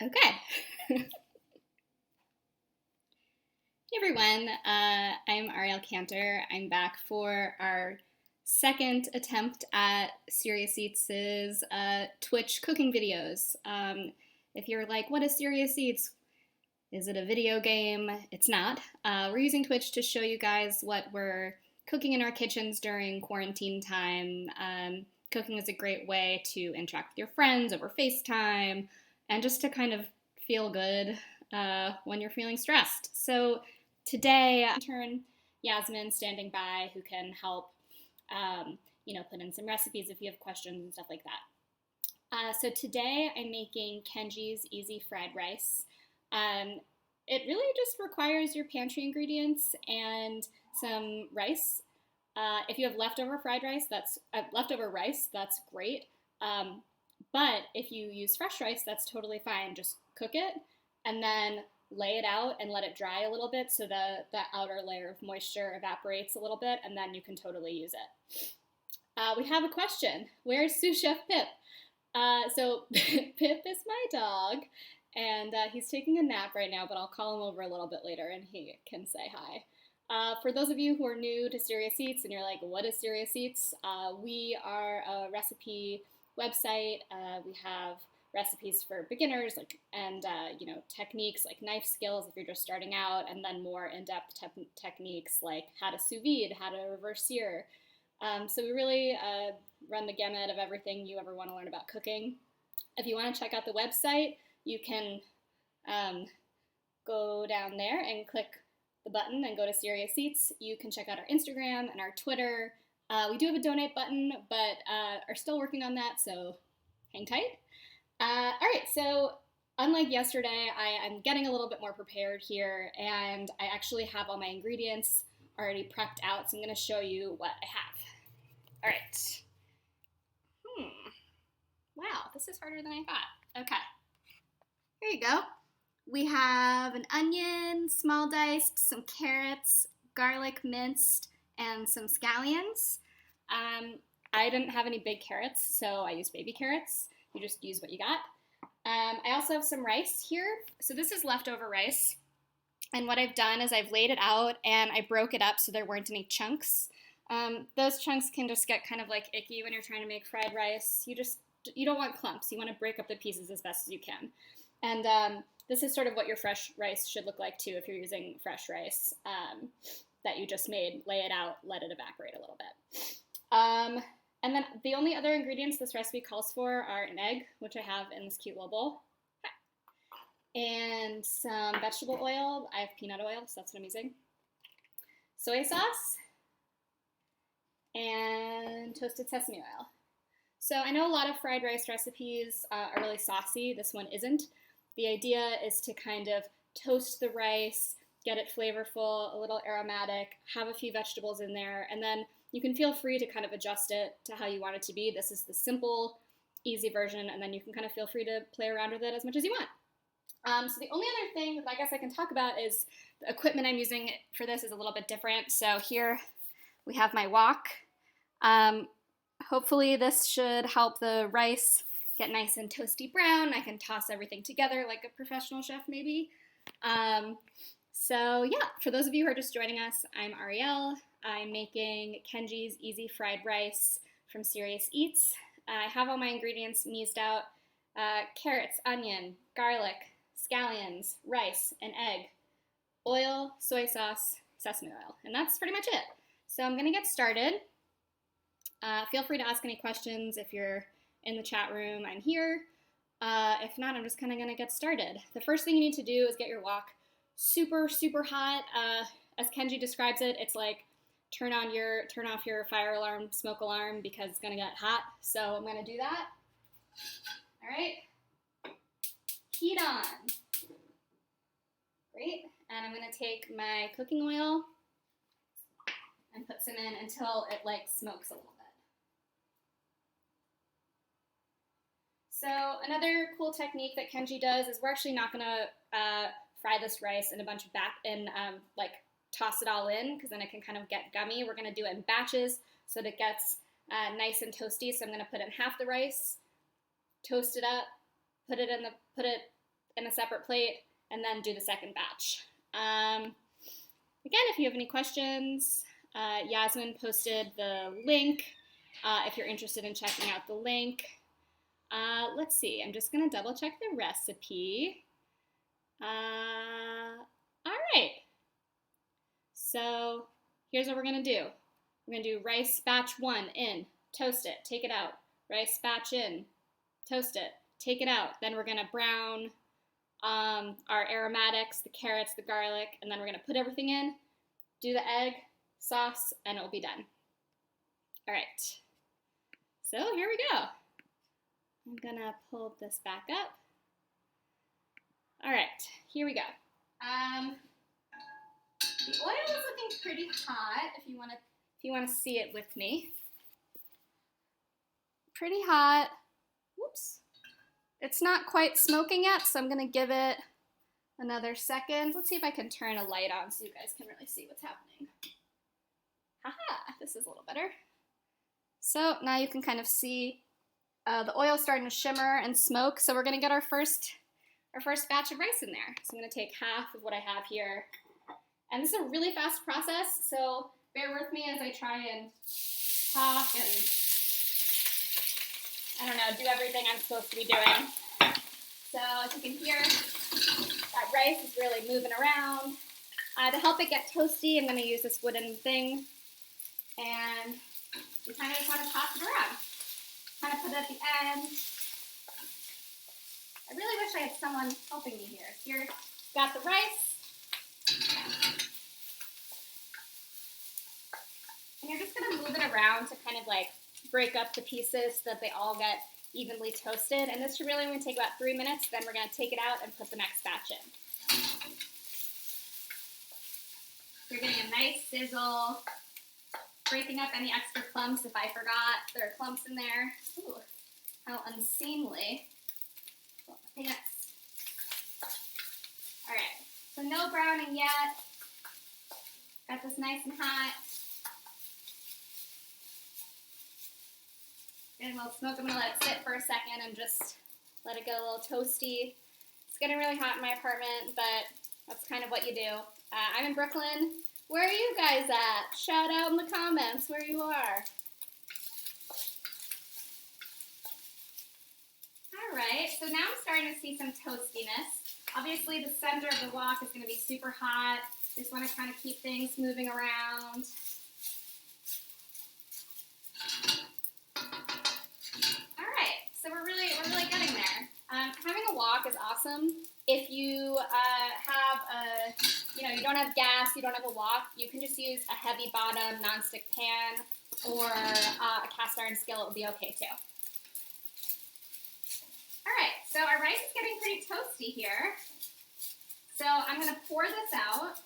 Okay. Hey everyone, I'm Ariel Cantor. I'm back for our second attempt at Serious Eats' Twitch cooking videos. If you're like, what is Serious Eats? Is it a video game? It's not. We're using Twitch to show you guys what we're cooking in our kitchens during quarantine time. Cooking is a great way to interact with your friends over FaceTime and just to kind of feel good when you're feeling stressed. So today, intern Yasmin standing by who can help, put in some recipes if you have questions and stuff like that. So today I'm making Kenji's Easy Fried Rice. Um, it really just requires your pantry ingredients and some rice. If you have leftover rice, that's great. Um, but if you use fresh rice, that's totally fine. Just cook it and then lay it out and let it dry a little bit so the outer layer of moisture evaporates a little bit, and then you can totally use it. We have a question. Where's sous chef Pip? So Pip is my dog, and he's taking a nap right now, but I'll call him over a little bit later and he can say hi. For those of you who are new to Serious Eats and you're like, what is Serious Eats? We are a recipe website. We have recipes for beginners, techniques like knife skills if you're just starting out, and then more in-depth techniques like how to sous vide, how to reverse sear. So we really run the gamut of everything you ever want to learn about cooking. If you want to check out the website, you can go down there and click the button and go to Serious Eats. You can check out our Instagram and our Twitter. We do have a donate button, but are still working on that, so hang tight. All right, so unlike yesterday, I'm getting a little bit more prepared here, and I actually have all my ingredients already prepped out, so I'm going to show you what I have. All right. Wow, this is harder than I thought. Okay. Here you go. We have an onion, small diced, some carrots, garlic minced, and some scallions. I didn't have any big carrots, so I used baby carrots. You just use what you got. I also have some rice here. So this is leftover rice. And what I've done is I've laid it out and I broke it up so there weren't any chunks. Those chunks can just get kind of like icky when you're trying to make fried rice. You don't want clumps. You want to break up the pieces as best as you can. And this is sort of what your fresh rice should look like too if you're using fresh rice that you just made. Lay it out, let it evaporate a little bit. And then the only other ingredients this recipe calls for are an egg, which I have in this cute little bowl, and some vegetable oil. I have peanut oil, so that's what I'm using. Soy sauce, and toasted sesame oil. So I know a lot of fried rice recipes are really saucy. This one isn't. The idea is to kind of toast the rice, get it flavorful, a little aromatic, have a few vegetables in there, and then you can feel free to kind of adjust it to how you want it to be. This is the simple, easy version, and then you can kind of feel free to play around with it as much as you want. So the only other thing that I guess I can talk about is the equipment I'm using for this is a little bit different. So here we have my wok. Hopefully this should help the rice get nice and toasty brown. I can toss everything together like a professional chef maybe. So yeah, for those of you who are just joining us, I'm Ariel. I'm making Kenji's Easy Fried Rice from Serious Eats. I have all my ingredients meased out. Carrots, onion, garlic, scallions, rice, an egg, oil, soy sauce, sesame oil. And that's pretty much it. So I'm going to get started. Feel free to ask any questions if you're in the chat room. I'm here. If not, I'm just kind of going to get started. The first thing you need to do is get your wok super, super hot. As Kenji describes it, it's like turn off your fire alarm, smoke alarm, because it's going to get hot. So I'm going to do that. All right. Heat on. Great. And I'm going to take my cooking oil and put some in until it like smokes a little bit. So another cool technique that Kenji does is we're actually not going to fry this rice in a bunch of toss it all in, because then it can kind of get gummy. We're going to do it in batches so that it gets nice and toasty. So I'm going to put in half the rice, toast it up, put it in a separate plate, and then do the second batch. Again, if you have any questions, Yasmin posted the link if you're interested in checking out the link. Let's see, I'm just gonna double check the recipe. All right, so here's what we're gonna do. We're gonna do rice batch 1 in, toast it, take it out. Rice batch in, toast it, take it out. Then we're gonna brown our aromatics, the carrots, the garlic, and then we're gonna put everything in, do the egg, sauce, and it'll be done. All right, so here we go. I'm gonna pull this back up. All right, here we go. The oil is looking pretty hot. If you want to see it with me, pretty hot. Whoops. It's not quite smoking yet, so I'm gonna give it another second. Let's see if I can turn a light on so you guys can really see what's happening. Haha, this is a little better. So now you can kind of see the oil starting to shimmer and smoke. So we're gonna get our first batch of rice in there. So I'm gonna take half of what I have here. And this is a really fast process, so bear with me as I try and talk and, I don't know, do everything I'm supposed to be doing. So as you can hear, that rice is really moving around. To help it get toasty, I'm gonna use this wooden thing. And you kind of just want to toss it around. Kind of put it at the end. I really wish I had someone helping me here. Here, got the rice. And you're just gonna move it around to kind of like break up the pieces so that they all get evenly toasted. And this should really only take about 3 minutes. Then we're gonna take it out and put the next batch in. You're getting a nice sizzle. Breaking up any extra clumps if I forgot there are clumps in there. Ooh, how unseemly. Yes. All right, so no browning yet. Got this nice and hot. And we'll smoke. I'm gonna let it sit for a second and just let it get a little toasty. It's getting really hot in my apartment, but that's kind of what you do. I'm in Brooklyn. Where are you guys at? Shout out in the comments where you are. All right, so now I'm starting to see some toastiness. Obviously, the center of the wok is going to be super hot. Just want to kind of keep things moving around. All right, so we're really getting there. Having a wok is awesome. If you you don't have gas, you don't have a wok, you can just use a heavy bottom nonstick pan or a cast iron skillet would be okay too. All right, so our rice is getting pretty toasty here. So I'm gonna pour this out.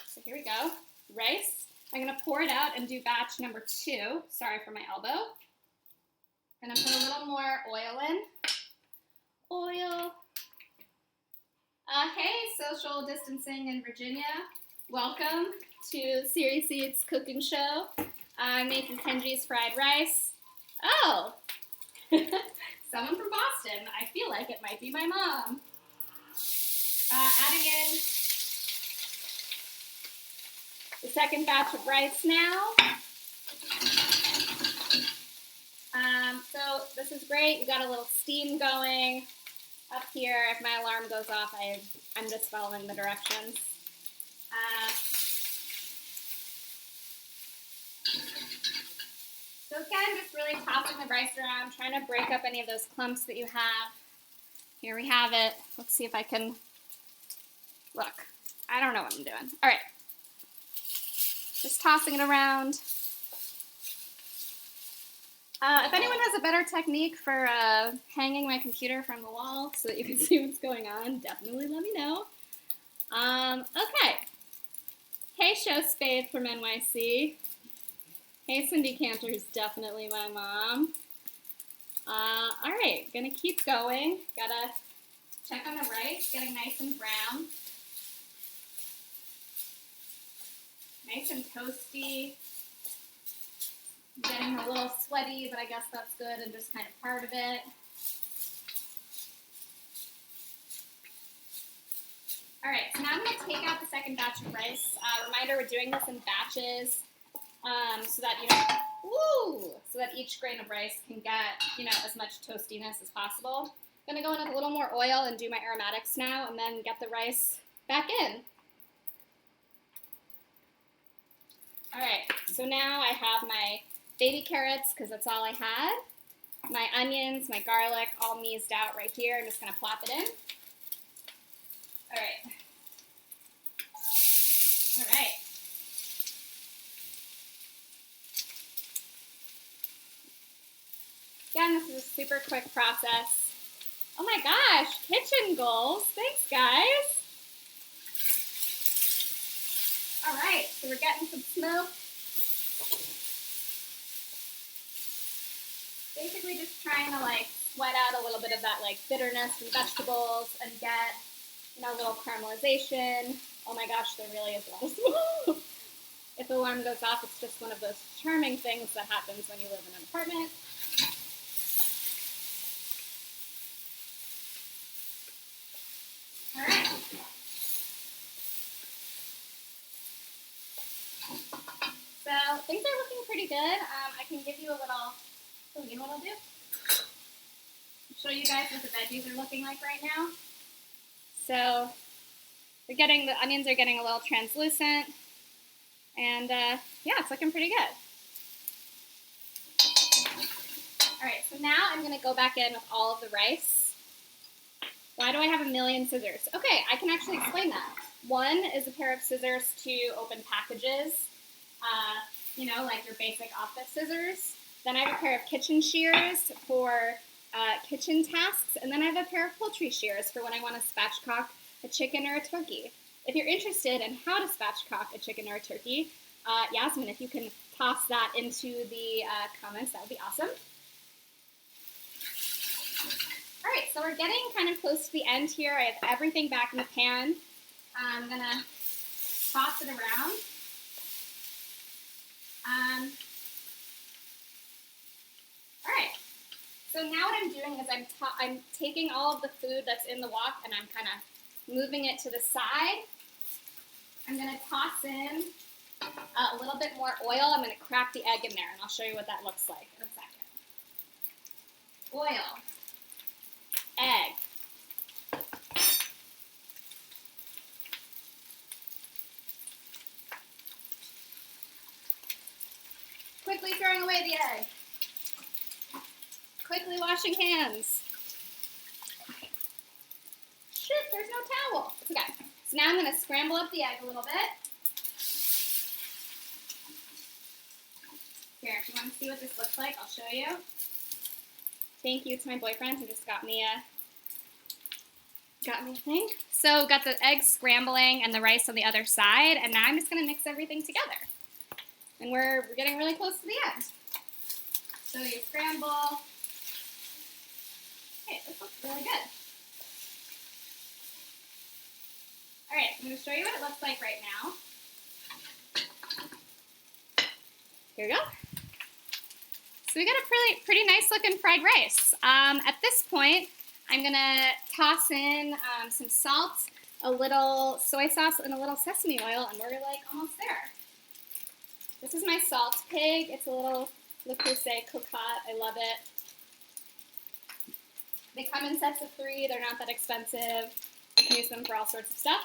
So here we go, rice. I'm gonna pour it out and do batch number 2. Sorry for my elbow. Gonna put a little more oil in. Oil. Hey, social distancing in Virginia. Welcome to Serious Eats cooking show. I'm making Kenji's fried rice. Oh, someone from Boston. I feel like it might be my mom. Adding in the second batch of rice now. So this is great. You got a little steam going up here. If my alarm goes off, I'm just following the directions. So again, just really tossing the rice around, trying to break up any of those clumps that you have. Here we have it. Let's see if I can, look, I don't know what I'm doing. All right, just tossing it around. If anyone has a better technique for hanging my computer from the wall so that you can see what's going on, definitely let me know. Okay. Hey, Show Spade from NYC. Hey, Cindy Cantor, who's definitely my mom. All right, gonna keep going. Gotta check on the rice, getting nice and brown. Nice and toasty. Getting a little sweaty, but I guess that's good and just kind of part of it. All right, so now I'm going to take out the second batch of rice. Reminder, we're doing this in batches so that so that each grain of rice can get as much toastiness as possible. I'm going to go in with a little more oil and do my aromatics now, and then get the rice back in. All right, so now I have my baby carrots because that's all I had. My onions, my garlic, all meased out right here. I'm just going to plop it in. All right. All right. Again, this is a super quick process. Oh my gosh, kitchen goals. Thanks, guys. All right, so we're getting some smoke. Basically just trying to sweat out a little bit of that bitterness from vegetables and get a little caramelization. Oh my gosh, there really is a lot of smoke. If the alarm goes off, it's just one of those charming things that happens when you live in an apartment. All right. So things are looking pretty good. I can give you a little, you know what I'll do? I'll show you guys what the veggies are looking like right now. So the onions are getting a little translucent, and yeah, it's looking pretty good. All right, so now I'm gonna go back in with all of the rice. Why do I have a million scissors? Okay, I can actually explain that. One is a pair of scissors to open packages, like your basic office scissors. Then I have a pair of kitchen shears for kitchen tasks, and then I have a pair of poultry shears for when I want to spatchcock a chicken or a turkey. If you're interested in how to spatchcock a chicken or a turkey, Yasmin, if you can toss that into the comments, that would be awesome. All right, so we're getting kind of close to the end here. I have everything back in the pan. I'm gonna toss it around. All right, so now what I'm doing is I'm taking all of the food that's in the wok and I'm kind of moving it to the side. I'm gonna toss in a little bit more oil. I'm gonna crack the egg in there and I'll show you what that looks like in a second. Oil, egg, quickly throwing away the egg. Quickly washing hands. Shit, there's no towel. It's okay. So now I'm going to scramble up the egg a little bit. Here, if you want to see what this looks like, I'll show you. Thank you to my boyfriend who just got me a thing. So got the eggs scrambling and the rice on the other side, and now I'm just going to mix everything together. And we're getting really close to the end. So you scramble. Okay, this looks really good. All right, I'm going to show you what it looks like right now. Here we go. So we got a pretty nice looking fried rice. At this point, I'm going to toss in some salt, a little soy sauce, and a little sesame oil, and we're almost there. This is my salt pig. It's a little Le Creuset cocotte. I love it. They come in sets of 3. They're not that expensive. You can use them for all sorts of stuff.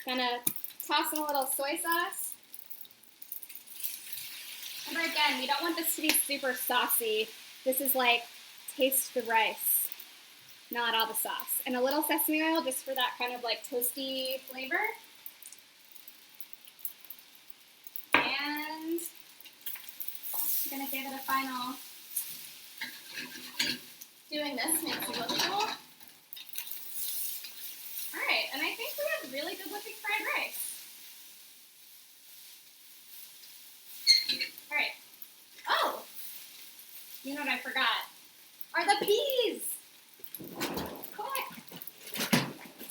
Gonna toss in a little soy sauce. Remember again, we don't want this to be super saucy. This is taste the rice, not all the sauce. And a little sesame oil just for that kind of toasty flavor. And I'm gonna give it a final. Doing this makes it look cool. All right, and I think we have really good looking fried rice. All right. Oh, you know what I forgot? Are the peas. Quick.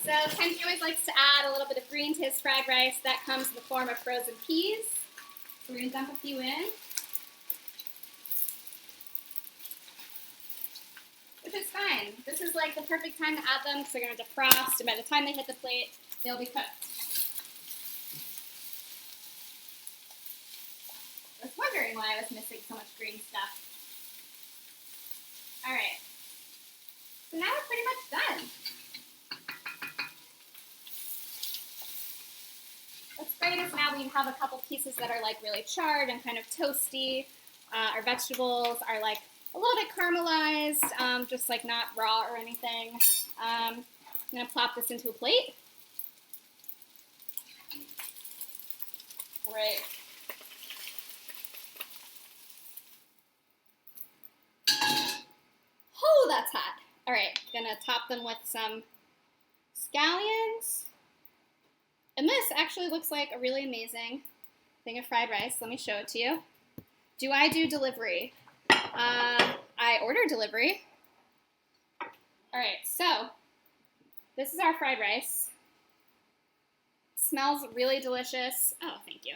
So Kenji always likes to add a little bit of green to his fried rice. That comes in the form of frozen peas. So we're gonna dump a few in. Which is fine. fine. This is like the perfect time to add them because they're going to defrost, and by the time they hit the plate, they'll be cooked. I was wondering why I was missing so much green stuff. All right. So now we're pretty much done. What's great is now we have a couple pieces that are like really charred and kind of toasty. Our vegetables are like a little bit caramelized, just like not raw or anything. I'm gonna plop this into a plate. Great. Oh, that's hot. All right, gonna top them with some scallions. And this actually looks like a really amazing thing of fried rice. Let me show it to you. Do I do delivery? I order delivery. All right, so this is our fried rice. Smells really delicious. Oh, thank you.